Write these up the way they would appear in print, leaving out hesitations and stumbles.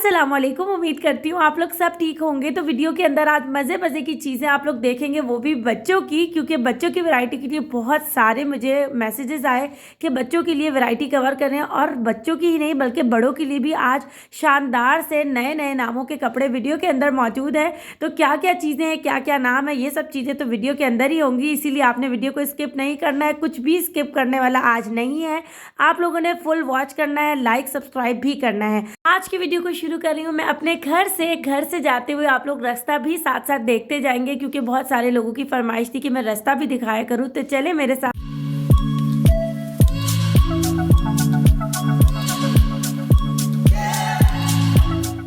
अस्सलाम वालेकुम। उम्मीद करती हूँ आप लोग सब ठीक होंगे। तो वीडियो के अंदर आज मज़े मज़े की चीज़ें आप लोग देखेंगे, वो भी बच्चों की, क्योंकि बच्चों की वैरायटी के लिए बहुत सारे मुझे मैसेजेस आए कि बच्चों के लिए वैरायटी कवर करें, और बच्चों की ही नहीं बल्कि बड़ों के लिए भी आज शानदार से नए नए नामों के कपड़े वीडियो के अंदर मौजूद है। तो क्या क्या चीज़ें हैं, क्या क्या नाम है, ये सब चीज़ें तो वीडियो के अंदर ही होंगी, इसीलिए आपने वीडियो को स्किप नहीं करना है। कुछ भी स्किप करने वाला आज नहीं है, आप लोगों ने फुल वॉच करना है, लाइक सब्सक्राइब भी करना है। आज की वीडियो को शुरू कर रही हूँ मैं अपने घर से जाते हुए। आप लोग रास्ता भी साथ साथ देखते जाएंगे, क्योंकि बहुत सारे लोगों की फरमाइश थी कि मैं रास्ता भी दिखाया करूँ। तो चले मेरे साथ।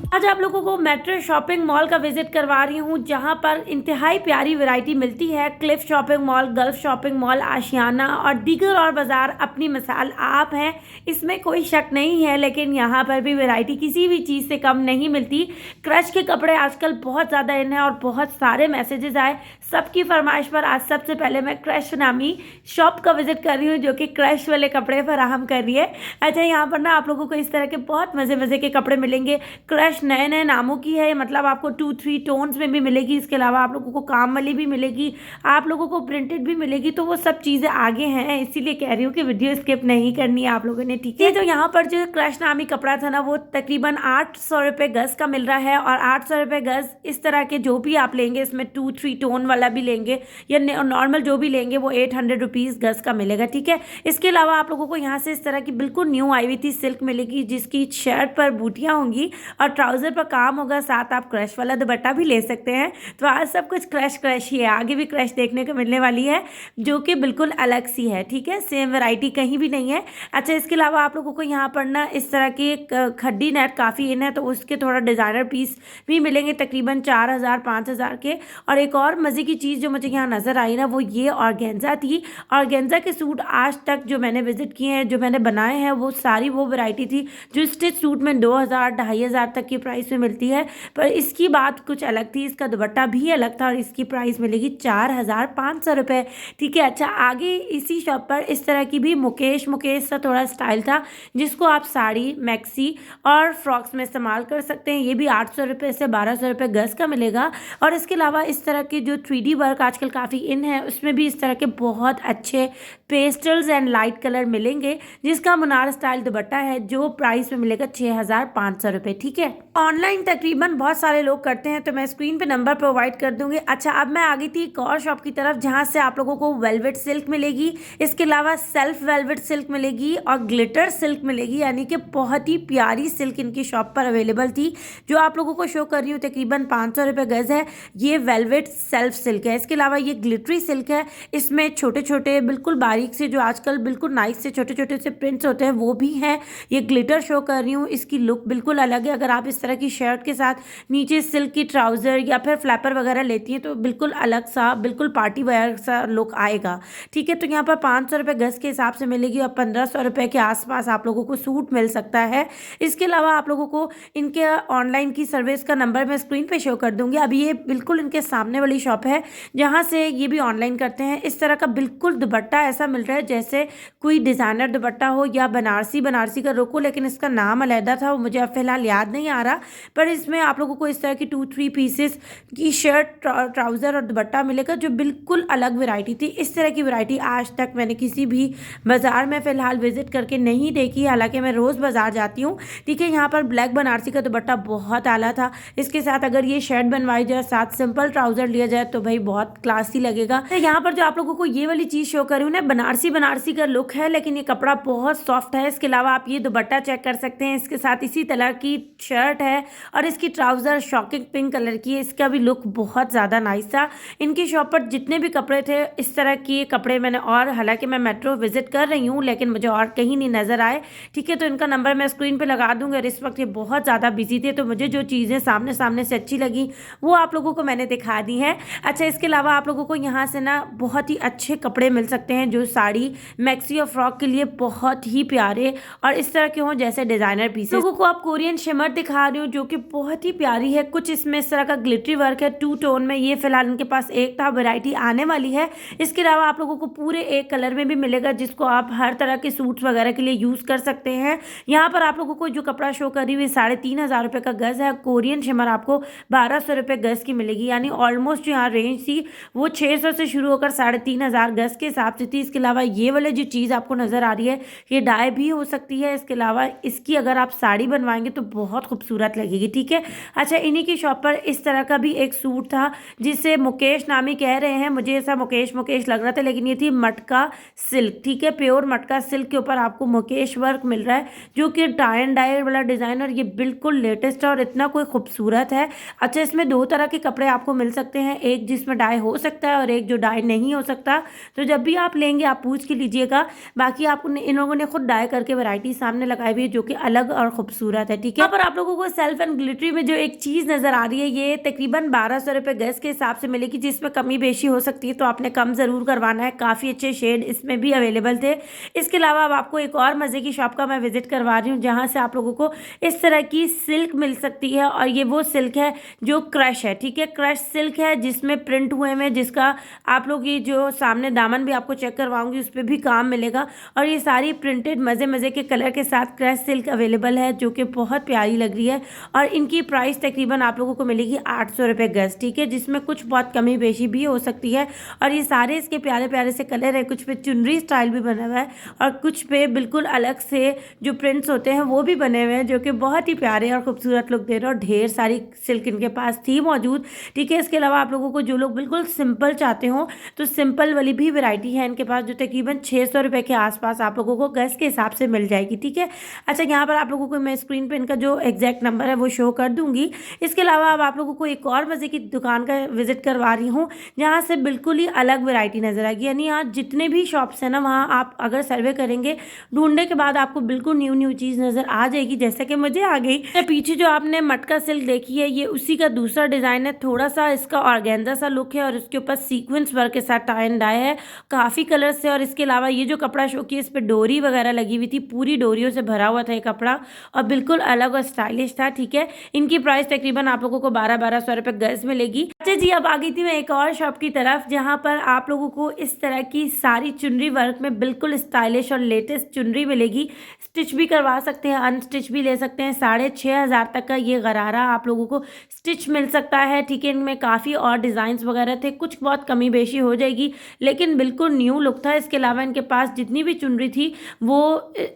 आज आप लोगों को मेट्रो शॉपिंग मॉल का विजिट करवा रही हूँ, जहाँ पर इंतहाई प्यारी वैरायटी मिलती है। Cliff shopping mall, Gulf shopping mall, Ashiana और दीगर और बाज़ार अपनी मिसाल आप हैं, इसमें कोई शक नहीं है। लेकिन यहाँ पर भी वैरायटी किसी भी चीज़ से कम नहीं मिलती। क्रश के कपड़े आजकल बहुत ज़्यादा इन है और बहुत सारे मैसेजेस आए सबकी फरमाइश पर। आज सबसे पहले मैं क्रश नामी शॉप का विजिट कर रही हूँ, जो कि क्रश वाले कपड़े फराहम कर रही है। अच्छा, यहाँ पर ना आप लोगों को इस तरह के बहुत मज़े मज़े के कपड़े मिलेंगे। क्रश नए नए नामों की है, मतलब आपको 2-3 टोन्स में भी मिलेगी। इसके अलावा आप लोगों को काम वाली भी मिलेगी, आप लोगों को प्रिंटेड भी मिलेगी। तो वो सब चीज़ें आगे हैं, इसीलिए कह रही हूँ कि वीडियो स्किप नहीं करनी है आप लोगों ने, ठीक है। तो यहाँ पर जो क्रश नामी कपड़ा था ना, वो तकरीबन 800 रुपये गज़ का मिल रहा है। और 800 रुपये गज़ इस तरह के जो भी आप लेंगे, इसमें 2-3 टोन वाला भी लेंगे या नॉर्मल जो भी लेंगे, वो 800 रुपीज़ गज़ का मिलेगा, ठीक है। इसके अलावा आप लोगों को यहाँ से इस तरह की बिल्कुल न्यू आई हुई थी सिल्क मिलेगी, जिसकी शर्ट पर बूटियाँ होंगी और ट्राउज़र पर काम होगा। साथ आप क्रश वाला दुपट्टा भी ले सकते हैं। तो आज सब कुछ क्रश क्रश ही है, आगे भी क्रश देखने को मिलने वाली है, जो कि बिल्कुल अलग सी है, ठीक है। सेम वैरायटी कहीं भी नहीं है। अच्छा, इसके अलावा आप लोगों को यहाँ पर ना इस तरह की एक खड्डी नेट काफ़ी इन है, तो उसके थोड़ा डिज़ाइनर पीस भी मिलेंगे, तकरीबन 4000-5000 के। और एक और मज़े की चीज़ जो मुझे यहाँ नज़र आई ना, वो ये ऑर्गेन्जा थी। ऑर्गेन्जा के सूट आज तक जो मैंने विजिट किए हैं, जो मैंने बनाए हैं, वो सारी वो वैरायटी थी जो स्टिच सूट में 2000-2500 तक की प्राइस में मिलती है। पर इसकी बात कुछ अलग थी, इसका दुपट्टा भी अलग था और इसकी प्राइस मिलेगी 4500 रुपये, ठीक है। अच्छा, आगे इसी शॉप पर इस तरह की भी मुकेश सा थोड़ा स्टाइल था, जिसको आप साड़ी, मैक्सी और फ्रॉक्स में इस्तेमाल कर सकते हैं। ये भी 800 रुपये से 1200 रुपये गज़ का मिलेगा। और इसके अलावा इस तरह के जो 3D वर्क आजकल काफ़ी इन है, उसमें भी इस तरह के बहुत अच्छे पेस्टल्स एंड लाइट कलर मिलेंगे, जिसका मुनार स्टाइल दुपट्टा है, जो प्राइस में मिलेगा 6500 रुपये, ठीक है। ऑनलाइन तकरीबन बहुत सारे लोग करते हैं, तो मैं स्क्रीन पे नंबर प्रोवाइड कर दूंगी। अच्छा, अब मैं आ गई थी एक और शॉप की तरफ, जहाँ से आप लोगों को वेलवेट सिल्क मिलेगी। इसके अलावा सेल्फ वेलवेट सिल्क मिलेगी और ग्लिटर सिल्क मिलेगी, यानी कि बहुत ही प्यारी सिल्क इनकी शॉप पर अवेलेबल थी, जो आप लोगों को शो कर रही हूँ। तकरीबन 500 रुपये गज़ है। ये वेलवेट सेल्फ सिल्क है। इसके अलावा ये ग्लिटरी सिल्क है, इसमें छोटे छोटे बिल्कुल बारीक से, जो आजकल बिल्कुल नाइस से छोटे छोटे से प्रिंट्स होते हैं, वो भी हैं। ये ग्लिटर शो कर रही हूँ। इसकी लुक बिल्कुल अलग है। अगर आप इस तरह की शर्ट के साथ नीचे सिल्क की ट्राउज़र या फिर फ्लैपर वगैरह लेती हैं, तो बिल्कुल अलग सा, बिल्कुल पार्टी वेयर सा लुक आएगा, ठीक है। तो यहाँ पर 500 रुपये गज़ के हिसाब से मिलेगी और 1500 रुपये के आसपास आप लोगों को सूट मिल सकता है। इसके अलावा आप लोगों को इनके ऑनलाइन की सर्विस का नंबर मैं स्क्रीन पे शो कर दूंगी। अभी ये बिल्कुल इनके सामने वाली शॉप है, जहाँ से ये भी ऑनलाइन करते हैं। इस तरह का बिल्कुल दुपट्टा ऐसा मिल रहा है जैसे कोई डिज़ाइनर दुपट्टा हो या बनारसी का रुक हो, लेकिन इसका नाम अलहदा था, वो मुझे अब फिलहाल याद नहीं आ रहा। पर इसमें आप लोगों को इस तरह की 2-3 पीसेस की शर्ट, ट्राउज़र और दुपट्टा मिलेगा, जो बिल्कुल अलग वैरायटी थी। इस तरह की वैरायटी आज तक मैंने किसी भी बाज़ार में फ़िलहाल विजिट करके नहीं देखी, हालांकि मैं रोज़ बाज़ार जाती हूँ, ठीक है। यहाँ पर ब्लैक बनारसी का दुपट्टा बहुत आला था। इसके साथ अगर ये शर्ट बनवाई जाए, साथ सिंपल ट्राउज़र लिया जाए, तो भाई बहुत क्लासी लगेगा। तो यहाँ पर जो आप लोगों को ये वाली चीज़ शो कर रही हूँ ना, बनारसी का लुक है, लेकिन ये कपड़ा बहुत सॉफ्ट है। इसके अलावा आप ये दुपट्टा चेक कर सकते हैं, इसके साथ इसी तरह की शर्ट है और इसकी ट्राउज़र शॉकिंग पिंक कलर की है। इसका भी लुक बहुत ज़्यादा नाइस था। इनकी शॉप पर जितने भी कपड़े थे, इस तरह के कपड़े मैंने, और हालांकि मैं मेट्रो विजिट कर रही हूँ, लेकिन मुझे और कहीं नहीं नज़र आए, ठीक है। तो इनका नंबर मैं स्क्रीन पे लगा दूंगी। और इस वक्त ये बहुत ज़्यादा बिजी थे, तो मुझे जो चीज़ें सामने से अच्छी लगी, वो आप लोगों को मैंने दिखा दी है। अच्छा, इसके अलावा आप लोगों को यहाँ से ना बहुत ही अच्छे कपड़े मिल सकते हैं, जो साड़ी मैक्सी और फ्रॉक के लिए बहुत ही प्यारे और इस तरह के हों जैसे डिजाइनर पीसेस। लोगों को आप कोरियन शिमर दिखा रही हूँ जो कि बहुत ही प्यारी है। कुछ इसमें इस तरह का ग्लिटरी वर्क है 2 टोन में। ये फिलहाल इनके पास एक था, वैरायटी आने वाली है। इसके अलावा आप लोगों को पूरे एक कलर में भी मिलेगा जिसको आप हर तरह के सूट्स वगैरह के लिए यूज कर सकते हैं। यहाँ पर आप लोगों को जो कपड़ा शो कर रही हुई 3,500 रुपये का गज है। कोरियन शिमर आपको 1,200 रुपये गज की मिलेगी, यानी ऑलमोस्ट जो यहाँ रेंज थी वो 600 से शुरू होकर 3,500 गज के हिसाब से थी। इसके अलावा ये वाले जो चीज़ आपको नजर आ रही है ये डाई भी हो सकती है। इसके अलावा इसकी अगर आप साड़ी बनवाएंगे तो बहुत खूबसूरत लगेगी। ठीक है, अच्छा, इन्हीं की शॉप पर इस तरह का भी एक सूट था जिसे मुकेश नामी कह रहे हैं। मुझे ऐसा मुकेश मुकेश लग रहा था लेकिन ये थी मटका सिल्क। ठीक है, प्योर मटका सिल्क के ऊपर आपको मुकेश वर्क मिल रहा है जो कि टाई एंड डाई वाला डिजाइन, और ये बिल्कुल लेटेस्ट है और इतना कोई खूबसूरत है। अच्छा, इसमें 2 तरह के कपड़े आपको मिल सकते हैं, एक जिसमें डाई हो सकता है और एक जो डाई नहीं हो सकता। तो जब भी आप लेंगे आप पूछ के लीजिएगा। बाकी आपको इन लोगों ने खुद डाई करके वैरायटी सामने लगाई हुई है जो कि अलग और खूबसूरत है। ठीक है, यहाँ पर आप लोगों को सेल्फ एंड ग्लिटरी में जो एक चीज नजर आ रही है ये तकरीबन 1,200 रुपये गज के हिसाब से मिलेगी, जिसमें कमी बेशी हो सकती है तो आपने कम जरूर करवाना है। काफी अच्छे शेड इसमें भी अवेलेबल थे। इसके अलावा अब आपको एक और मजे की शॉप का मैं विजिट करवा रही हूँ जहाँ से आप लोगों को इस तरह की सिल्क मिल सकती है, और ये वो सिल्क है जो क्रश है। ठीक है, क्रश सिल्क है जिसमें प्रिंट हुए में, जिसका आप लोग ये जो सामने दामन भी आपको चेक करवाऊंगी उस पर भी काम मिलेगा, और ये सारी प्रिंटेड मजे मजे के कलर के साथ क्रश सिल्क अवेलेबल है जो कि बहुत प्यारी लग रही है। और इनकी प्राइस तकरीबन आप लोगों को मिलेगी 800 रुपये गज। ठीक है, जिसमें कुछ बहुत कमी बेशी भी हो सकती है, और ये सारे इसके प्यारे प्यारे से कलर है। कुछ पे चुनरी स्टाइल भी बना हुआ है और कुछ पे बिल्कुल अलग से जो प्रिंट्स होते हैं वो भी बने हुए हैं जो कि बहुत ही प्यारे और खूबसूरत लुक दे रहे हैं, और ढेर सारी सिल्क इनके पास थी मौजूद। ठीक है, इसके अलावा आप लोगों को जो लोग बिल्कुल सिंपल चाहते हो तो सिंपल वाली भी वैरायटी है इनके पास जो तकरीबन 600 रुपये के आसपास आप लोगों को गज के हिसाब से मिल जाएगी। ठीक है, अच्छा, यहाँ पर आप लोगों को मैं स्क्रीन पे इनका जो एग्जैक्ट नंबर है वो शो कर दूंगी। इसके अलावा अब आप लोगों को एक और मजे की दुकान का विजिट करवा रही हूँ जहाँ से बिल्कुल ही अलग वैरायटी नजर आएगी। यानी यहाँ जितने भी शॉप्स हैं ना वहाँ आप अगर सर्वे करेंगे ढूंढने के बाद आपको बिल्कुल न्यू चीज नजर आ जाएगी, जैसे कि मुझे आ गई। पीछे जो आपने मटका सिल्क देखी है ये उसी का दूसरा डिजाइन है। थोड़ा सा इसका ऑर्गेन्जा सा लुक है और उसके ऊपर सीक्वेंस वर्क के साथ टाई एंड डाई है, काफी कलर से। और इसके अलावा ये जो कपड़ा शो किया इस पर डोरी वगैरह लगी हुई थी, पूरी डोरियों से भरा हुआ था ये कपड़ा और बिल्कुल अलग और स्टाइलिश था। ठीक है, इनकी प्राइस तकरीबन आप लोगों को 1200 रुपये गज मिलेगी। अच्छा जी, अब आ गई थी मैं एक और शॉप की तरफ जहाँ पर आप लोगों को इस तरह की सारी चुनरी वर्क में बिल्कुल स्टाइलिश और लेटेस्ट चुनरी मिलेगी। स्टिच भी करवा सकते हैं, अनस्टिच भी ले सकते हैं। 6,500 तक का ये गरारा आप लोगों को स्टिच मिल सकता है। ठीक है, इनमें काफ़ी और डिज़ाइंस वगैरह थे, कुछ बहुत कमी बेशी हो जाएगी लेकिन बिल्कुल न्यू लुक था। इसके अलावा इनके पास जितनी भी चुनरी थी वो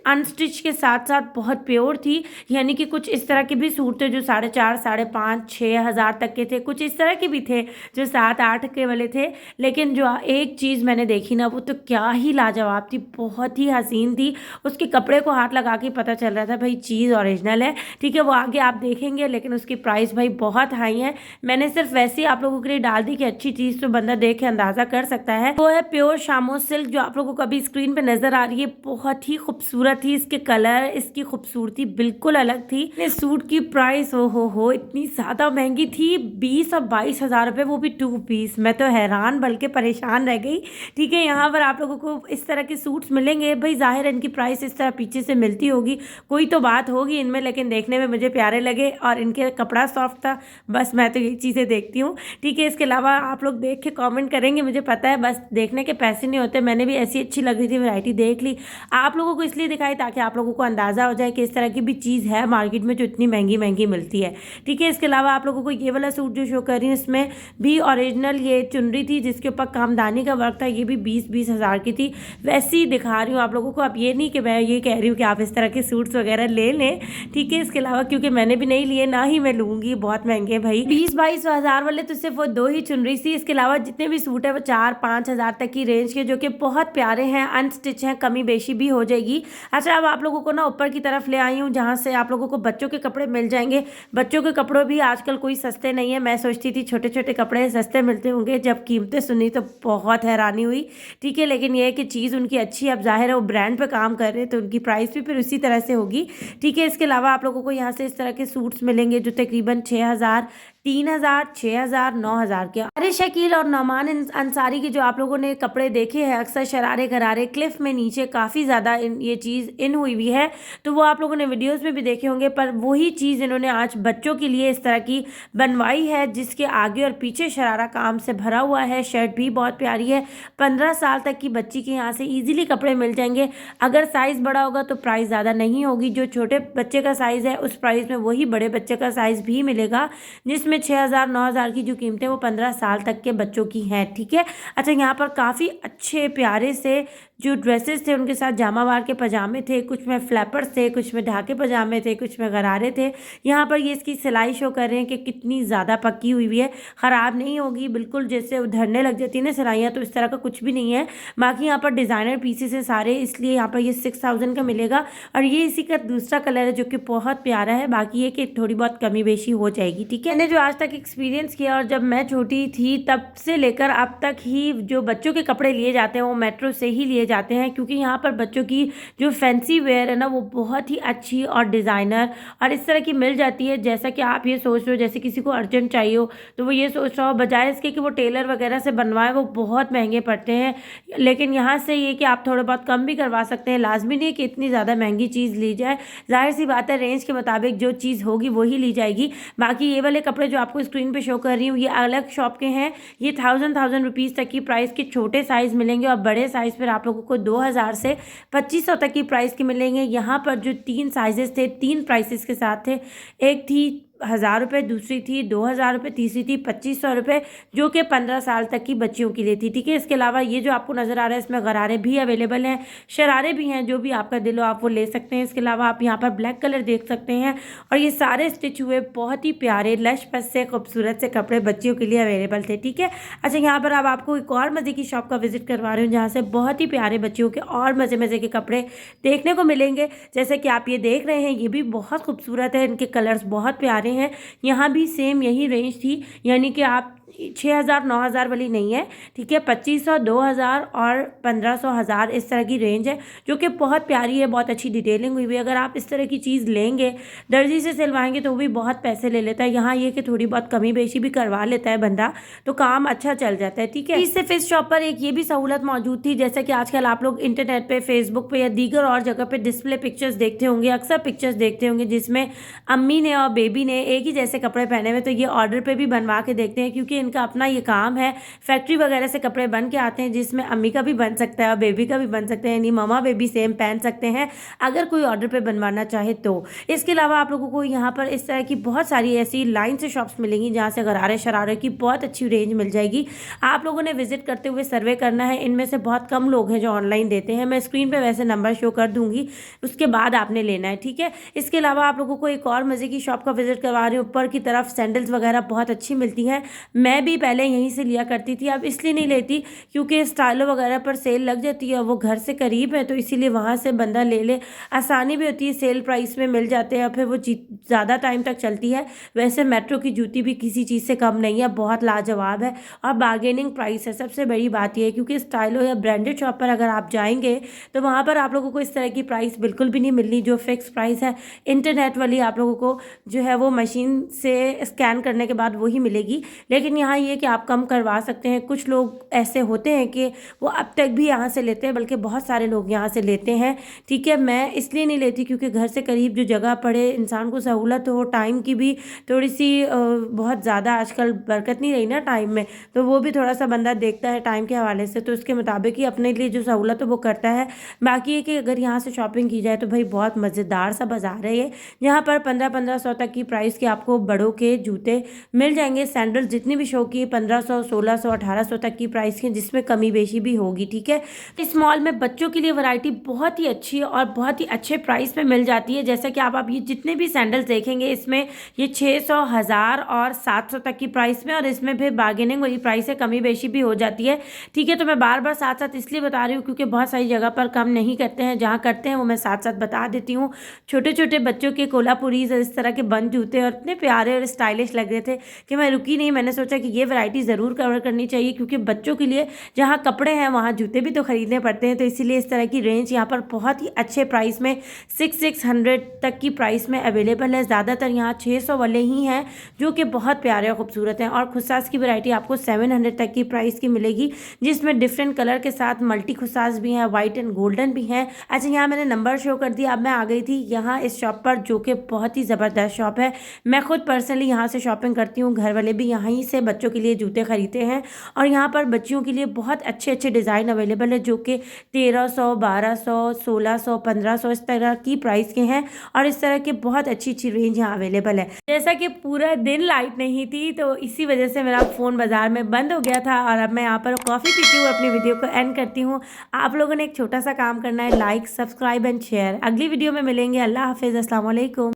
अनस्टिच के साथ साथ बहुत प्योर थी, यानी कि कुछ इस तरह के भी सूट थे जो 4,500, 5,500, 6,000 तक के थे। कुछ इस तरह के भी थे जो 7-8 के वाले थे। लेकिन जो एक चीज़ मैंने देखी ना वो तो क्या ही लाजवाब थी, बहुत ही हसीन थी। उसके कपड़े को हाथ लगा के पता चल रहा था भाई चीज़ ओरिजिनल है। ठीक है, वो आगे आप देखेंगे लेकिन उसकी प्राइस भाई बहुत हाई है। मैंने सिर्फ वैसे ही आप लोगों के लिए डाल दी कि अच्छी चीज़ तो बंदा देख के अंदाज़ा कर सकता है। वो है प्योर शामो सिल्क जो आप लोगों को अभी स्क्रीन पे नजर आ रही है। बहुत ही खूबसूरत थी, इसके कलर, इसकी खूबसूरती बिल्कुल अलग थी। इस सूट की प्राइस हो इतनी ज़्यादा महंगी थी, 20 और 22,000 रुपये, वो भी 2 पीस। मैं तो हैरान बल्कि परेशान रह गई। ठीक है, यहाँ पर आप लोगों को इस तरह के सूट्स मिलेंगे। भाई जाहिर है इनकी प्राइस इस तरह पीछे से मिलती होगी, कोई तो बात होगी इनमें, लेकिन देखने में मुझे प्यारे लगे और इनके कपड़ा सॉफ्ट था। बस मैं तो यही चीज़ें देखती हूँ। ठीक है, इसके अलावा आप लोग देख के कमेंट करेंगे, मुझे पता है, बस देखने के पैसे नहीं होते। मैंने भी ऐसी अच्छी लग रही थी वैरायटी देख ली, आप लोगों को इसलिए दिखाई ताकि आप लोगों को अंदाज़ा हो जाए कि इस तरह की भी चीज़ है मार्केट में जो इतनी महंगी महंगी मिलती है। ठीक है, इसके अलावा आप लोगों को ये वाला सूट जो शो कर रही हूँ इसमें भी ओरिजिनल ये चुनरी थी जिसके ऊपर कामदानी का वर्क था। ये भी 20-20 हज़ार की थी। वैसे ही दिखा रही हूँ आप लोगों को, अब ये नहीं कि मैं ये कह रही हूँ कि आप इस तरह के सूट्स वगैरह ले लें। ठीक है, इसके अलावा क्योंकि मैंने भी नहीं लिए ना ही मैं लूँगी, बहुत महंगे भाई। 20-22 हज़ार वाले तो सिर्फ वो 2 ही चुनरी थी। इसके अलावा जितने भी सूट है वो 4-5 हज़ार तक की रेंज के जो कि बहुत प्यारे हैं, अनस्टिच हैं, कमी बेशी भी हो जाएगी। अच्छा, अब आप लोगों को ना ऊपर की तरफ ले आई हूँ जहाँ से आप लोगों को बच्चों के कपड़े मिल जाएंगे। बच्चों के कपड़े भी आजकल कोई सस्ते नहीं है। मैं सोचती थी छोटे छोटे कपड़े सस्ते मिलते होंगे, जब कीमतें सुनी तो बहुत हैरानी हुई। ठीक है, लेकिन ये है कि चीज़ उनकी अच्छी है। अब जाहिर है वो ब्रांड पे काम कर रहे हैं तो उनकी प्राइस भी फिर उसी तरह से होगी। ठीक है, इसके अलावा आप लोगों को यहाँ से इस तरह के सूट्स मिलेंगे जो तकरीबन 6,000 3,000, 6,000, 9,000 के। अरे शकील और नौमान अंसारी के जो आप लोगों ने कपड़े देखे हैं अक्सर शरारे गरारे क्लिफ में नीचे काफ़ी ज़्यादा ये चीज़ इन हुई है, तो वो आप लोगों ने वीडियोस में भी देखे होंगे, पर वही चीज़ इन्होंने आज बच्चों के लिए इस तरह की बनवाई है जिसके आगे और पीछे शरारा काम से भरा हुआ है। शर्ट भी बहुत प्यारी है। 15 साल तक की बच्ची के यहाँ से ईजिली कपड़े मिल जाएंगे। अगर साइज़ बड़ा होगा तो प्राइस ज़्यादा नहीं होगी, जो छोटे बच्चे का साइज़ है उस प्राइस में वही बड़े बच्चे का साइज़ भी मिलेगा, जिसमें 6,000 9,000 की जो कीमतें वो 15 साल तक के बच्चों की हैं। ठीक है। अच्छा, यहाँ पर काफ़ी अच्छे प्यारे से जो ड्रेसेस थे उनके साथ जामावार के पजामे थे, कुछ में फ्लैपर्स थे, कुछ में ढाके पजामे थे, कुछ में गरारे थे। यहाँ पर ये इसकी सिलाई शो कर रहे हैं कि कितनी ज़्यादा पक्की हुई है, ख़राब नहीं होगी, बिल्कुल जैसे उधरने लग जाती है ना सिलाइयाँ, तो इस तरह का कुछ भी नहीं है। बाकी यहाँ पर डिज़ाइनर पीसेस हैं सारे, इसलिए यहाँ पर ये 6,000 का मिलेगा। और ये इसी का दूसरा कलर है जो कि बहुत प्यारा है। बाकी ये कि थोड़ी बहुत कमी बेशी हो जाएगी। ठीक है। मैंने जो आज तक एक्सपीरियंस किया और जब मैं छोटी थी तब से लेकर अब तक ही जो बच्चों के कपड़े लिए जाते हैं वो मेट्रो से ही लिए जाते हैं, क्योंकि यहाँ पर बच्चों की जो फैंसी वेयर है ना वो बहुत ही अच्छी और डिज़ाइनर और इस तरह की मिल जाती है। जैसा कि आप ये सोच रहे हो जैसे किसी को अर्जेंट चाहिए हो तो वो ये सोच रहा हो, बजाय इसके कि वो टेलर वगैरह से बनवाए वो बहुत महंगे पड़ते हैं। लेकिन यहाँ से ये कि आप थोड़ा बहुत कम भी करवा सकते हैं, लाजमी नहीं कि इतनी ज़्यादा महंगी चीज़ ली जाए। जाहिर सी बात है रेंज के मुताबिक जो चीज़ होगी वही ली जाएगी। बाकी ये वाले कपड़े जो आपको स्क्रीन पे शो कर रही हूँ ये अलग शॉप के हैं। ये 1000 रुपीज़ तक की प्राइस के छोटे साइज़ मिलेंगे और बड़े साइज़ पर आप लोगों को 2,000 से 2,500 तक की प्राइस के मिलेंगे। यहाँ पर जो 3 साइजेस थे 3 प्राइसेस के साथ थे, एक थी 1,000 रुपये, दूसरी थी 2,000 रुपये, तीसरी थी 2,500 रुपये, जो कि 15 साल तक की बच्चियों के लिए थी। ठीक है। इसके अलावा ये जो आपको नज़र आ रहा है इसमें गरारे भी अवेलेबल हैं, शरारे भी हैं, जो भी आपका दिल हो आप वो ले सकते हैं। इसके अलावा आप यहाँ पर ब्लैक कलर देख सकते हैं और ये सारे स्टिच हुए बहुत ही प्यारे लश पस से खूबसूरत से कपड़े बच्चियों के लिए अवेलेबल थे। ठीक है। अच्छा, यहाँ पर अब आपको एक और मज़े की शॉप का विजिट करवा रही हूँ जहाँ से बहुत ही प्यारे बच्चियों के और मज़े मज़े के कपड़े देखने को मिलेंगे। जैसे कि आप ये देख रहे हैं ये भी बहुत खूबसूरत है, इनके कलर्स बहुत प्यारे हैं। यहाँ भी सेम यही रेंज थी, यानी कि आप 6,000 9,000 वाली नहीं है। ठीक है। 2,500 2,000 और 1,500 1,000 इस तरह की रेंज है, जो कि बहुत प्यारी है, बहुत अच्छी डिटेलिंग हुई हुई है। अगर आप इस तरह की चीज़ लेंगे दर्जी से सिलवाएंगे तो वो भी बहुत पैसे ले लेता है। यहाँ ये कि थोड़ी बहुत कमी बेशी भी करवा लेता है बंदा, तो काम अच्छा चल जाता है। ठीक है। इससे इस शॉप पर एक ये भी सहूलत मौजूद थी, जैसे कि आजकल आप लोग इंटरनेट पे, फेसबुक पे या दीगर और जगह पे डिस्प्ले पिक्चर्स देखते होंगे, अक्सर पिक्चर्स देखते होंगे जिसमें अम्मी ने और बेबी ने एक ही जैसे कपड़े पहने हुए, तो ये ऑर्डर पे भी बनवा के देखते हैं, क्योंकि इनका अपना ये काम है। फैक्ट्री वगैरह से कपड़े बन के आते हैं जिसमें अम्मी का भी बन सकता है और बेबी का भी बन सकता है, यानी ममा बेबी सेम पहन सकते हैं अगर कोई ऑर्डर पे बनवाना चाहे तो। इसके अलावा आप लोगों को यहाँ पर इस तरह की बहुत सारी ऐसी लाइन से शॉप्स मिलेंगी जहाँ से गरारे शरारे की बहुत अच्छी रेंज मिल जाएगी। आप लोगों ने विजिट करते हुए सर्वे करना है। इनमें से बहुत कम लोग हैं जो ऑनलाइन देते हैं, मैं स्क्रीन पर वैसे नंबर शो कर दूंगी, उसके बाद आपने लेना है। ठीक है। इसके अलावा आप लोगों को एक और मज़े की शॉप का विजिट करवा रही हूँ। ऊपर की तरफ सैंडल्स वगैरह बहुत अच्छी मिलती हैं, मैं भी पहले यहीं से लिया करती थी। अब इसलिए नहीं लेती क्योंकि स्टाइलो वगैरह पर सेल लग जाती है, वो घर से करीब है तो इसीलिए वहाँ से बंदा ले ले, आसानी भी होती है, सेल प्राइस में मिल जाते हैं, फिर वो ज़्यादा टाइम तक चलती है। वैसे मेट्रो की जूती भी किसी चीज़ से कम नहीं है, बहुत लाजवाब है और बार्गेनिंग प्राइस है। सबसे बड़ी बात यह है क्योंकि स्टाइलो या ब्रांडेड शॉप पर अगर आप जाएंगे तो वहाँ पर आप लोगों को इस तरह की प्राइस बिल्कुल भी नहीं मिलनी जो फिक्स प्राइस है। इंटरनेट वाली आप लोगों को जो है वो मशीन से स्कैन करने के बाद वही मिलेगी, लेकिन यहाँ ये कि आप कम करवा सकते हैं। कुछ लोग ऐसे होते हैं कि वो अब तक भी यहाँ से लेते हैं, बल्कि बहुत सारे लोग यहाँ से लेते हैं। ठीक है। मैं इसलिए नहीं लेती क्योंकि घर से करीब जो जगह पड़े, इंसान को सहूलत हो, टाइम की भी थोड़ी सी बहुत ज़्यादा आजकल बरकत नहीं रही ना टाइम में, तो वो भी थोड़ा सा बंदा देखता है टाइम के हवाले से, तो उसके मुताबिक ही अपने लिए जो सहूलत है वो करता है। बाकी है कि अगर यहाँ से शॉपिंग की जाए तो भाई बहुत मज़ेदार सा बाजार है ये, यहाँ पर 1500 तक की प्राइस के आपको बड़ों के जूते मिल जाएंगे। सैंडल जितनी भी शो की 1500 1600 1800 तक की प्राइस की, जिसमें कमी बेशी भी होगी। ठीक है। इस मॉल में बच्चों के लिए वैरायटी बहुत ही अच्छी और बहुत ही अच्छे प्राइस में मिल जाती है। जैसा कि आप ये जितने भी सैंडल्स देखेंगे इसमें ये 600 1000 और 700 तक की प्राइस में, और इसमें फिर बार्गेनिंग वाली प्राइस है, कमी बेशी भी हो जाती है। ठीक है। तो मैं बार बार साथ साथ इसलिए बता रही हूँ क्योंकि बहुत सारी जगह पर कम नहीं करते हैं, जहाँ करते हैं वो मैं साथ साथ बता देती हूँ। छोटे छोटे बच्चों के कोल्हापुरीज और इस तरह के बंद जूते और इतने प्यारे और स्टाइलिश लग रहे थे कि मैं रुकी नहीं, मैंने सोचा कि ये वैरायटी ज़रूर कवर करनी चाहिए, क्योंकि बच्चों के लिए जहाँ कपड़े हैं वहाँ जूते भी तो खरीदने पड़ते हैं। तो इसीलिए इस तरह की रेंज यहाँ पर बहुत ही अच्छे प्राइस में 600 तक की प्राइस में अवेलेबल है। ज़्यादातर यहाँ 600 वाले ही हैं जो कि बहुत प्यारे और खूबसूरत हैं। और खुसास की वैरायटी आपको 700 तक की प्राइस की मिलेगी, जिसमें डिफरेंट कलर के साथ मल्टी खुसास भी हैं, वाइट एंड गोल्डन भी हैं। अच्छा, यहाँ मैंने नंबर शो कर दिया। अब मैं आ गई थी यहाँ इस शॉप पर, जो कि बहुत ही ज़बरदस्त शॉप है। मैं खुद पर्सनली यहाँ से शॉपिंग करती हूँ, घर वाले भी यहीं से बच्चों के लिए जूते खरीदते हैं। और यहाँ पर बच्चियों के लिए बहुत अच्छे अच्छे डिज़ाइन अवेलेबल है, जो कि 1300, 1200, 1600, 1500 इस तरह की प्राइस के हैं। और इस तरह के बहुत अच्छी अच्छी रेंज यहाँ अवेलेबल है। जैसा कि पूरा दिन लाइट नहीं थी, तो इसी वजह से मेरा फ़ोन बाज़ार में बंद हो गया था। और अब मैं यहाँ पर कॉफ़ी पीती हुई अपनी वीडियो को एंड करती हूँ। आप लोगों ने एक छोटा सा काम करना है, लाइक, सब्सक्राइब एंड शेयर। अगली वीडियो में मिलेंगे। अल्लाह हाफिज़, अस्सलाम वालेकुम।